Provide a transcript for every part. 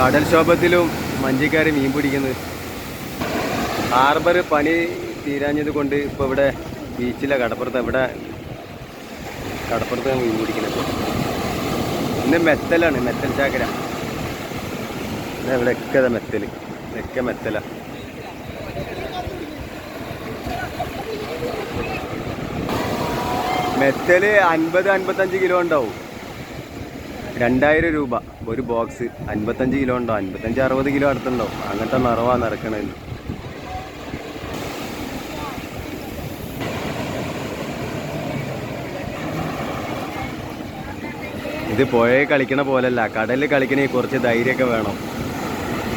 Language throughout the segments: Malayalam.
കടൽക്ഷോഭത്തിലും മഞ്ചിക്കാർ മീൻ പിടിക്കുന്നത്. ഹാർബർ പണി തീരാഞ്ഞത് കൊണ്ട് ഇപ്പോൾ ഇവിടെ ബീച്ചിലെ കടപ്പുറത്ത് മീൻ പിടിക്കുന്നത്. ഇന്ന് മെത്തലാണ്, മെത്തൽ ചാക്കര. ഇവിടെയൊക്കെ മെത്തൽ, ഇതൊക്കെ മെത്തല. മെത്തൽ 50-55 കിലോ ഉണ്ടാവും. 2000 രൂപ ഒരു ബോക്സ്. 55 കിലോ ഉണ്ടാവും, 55-60 കിലോ അടുത്തുണ്ടാവും. അങ്ങനത്തെ നിറവാണ് ഇറക്കണത്. ഇത് പുഴയിൽ കളിക്കണ പോലല്ല, കടലിൽ കളിക്കണേ കുറച്ച് ധൈര്യമൊക്കെ വേണം.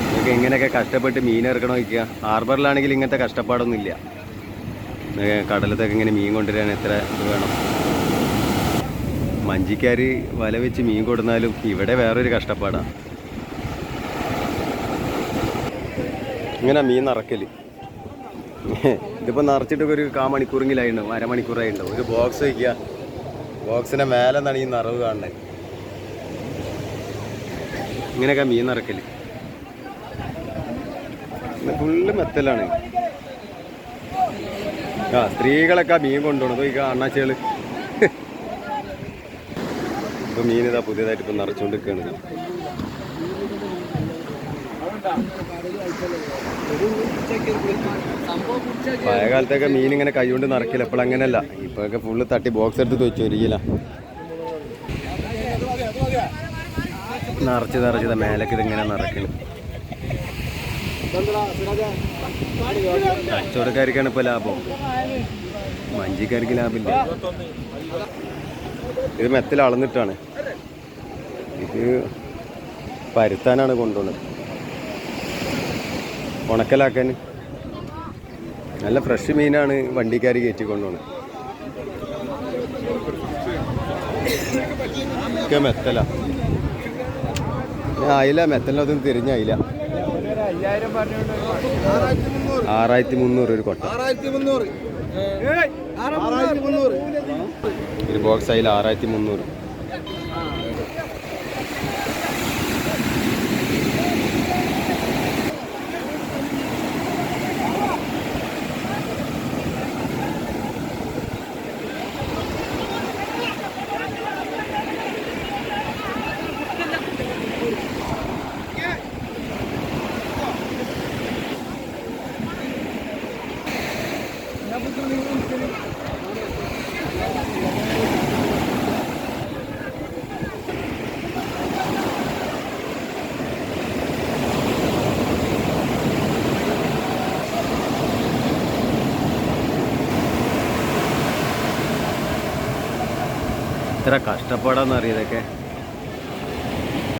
നമുക്ക് ഇങ്ങനെയൊക്കെ കഷ്ടപ്പെട്ട് മീൻ ഇറക്കണം വയ്ക്കുക. ഹാർബറിലാണെങ്കിൽ ഇങ്ങനത്തെ കഷ്ടപ്പാടൊന്നും ഇല്ല. കടലത്തൊക്കെ ഇങ്ങനെ മീൻ കൊണ്ടുവരാൻ എത്ര ഇത് വേണം. മഞ്ചിക്കാർ വല വെച്ച് മീൻ കൊടുന്നാലും ഇവിടെ വേറൊരു കഷ്ടപ്പാടാണ്. ഇങ്ങനെ മീൻ നിറക്കല്. ഇതിപ്പോൾ നിറച്ചിട്ട് ഒരു 1/4 മണിക്കൂറെങ്കിലായിട്ടുണ്ടാവും, അരമണിക്കൂറായിട്ടുണ്ടാവും. ഒരു ബോക്സ് വയ്ക്കുക, ബോക്സിൻ്റെ മേലെ നിന്നാണ് ഈ നിറവ് കാണുന്നത്. ഇങ്ങനെയൊക്കെ മീൻ നിറക്കല്. ഫുള്ള് മെത്തലാണ്. സ്ത്രീകളൊക്കെ മീൻ കൊണ്ടുപോകണം. അപ്പോൾ ഈ അണ്ണാച്ചികള് ഇപ്പോൾ മീനിതാ പുതിയതായിട്ട് ഇപ്പം നിറച്ചുകൊണ്ടിരിക്കുകയാണ്. പഴയ കാലത്തൊക്കെ മീൻ ഇങ്ങനെ കൈകൊണ്ട് നിറക്കില്ല. ഇപ്പോൾ അങ്ങനെയല്ല. ഇപ്പോഴൊക്കെ ഫുള്ള് തട്ടി ബോക്സ് എടുത്ത് വെച്ച് ഒരിക്കല നിറച്ചത് മേലേക്ക് ഇതിങ്ങനെ നിറക്കണം. കച്ചവടക്കാർക്കാണ് ഇപ്പോൾ ലാഭം, മഞ്ചിക്കാർക്ക് ലാഭമില്ല. ഇത് മെത്തിൽ അളന്നിട്ടാണ്, ഇത് പരുത്താനാണ് കൊണ്ടുപോകുന്നത്, ഉണക്കലാക്കാൻ. നല്ല ഫ്രഷ് മീനാണ് വണ്ടിക്കാർ കയറ്റി കൊണ്ടുപോകുന്നത്. ഒക്കെ മെത്തല. അയില മെത്തലിനൊന്നും തിരിഞ്ഞ അയില 6300 ഒരു കൊട്ട. ഒരു ബോക്സ് അയില 6300. ഇത്ര കഷ്ടപ്പാടാന്ന് അറിയതൊക്കെ.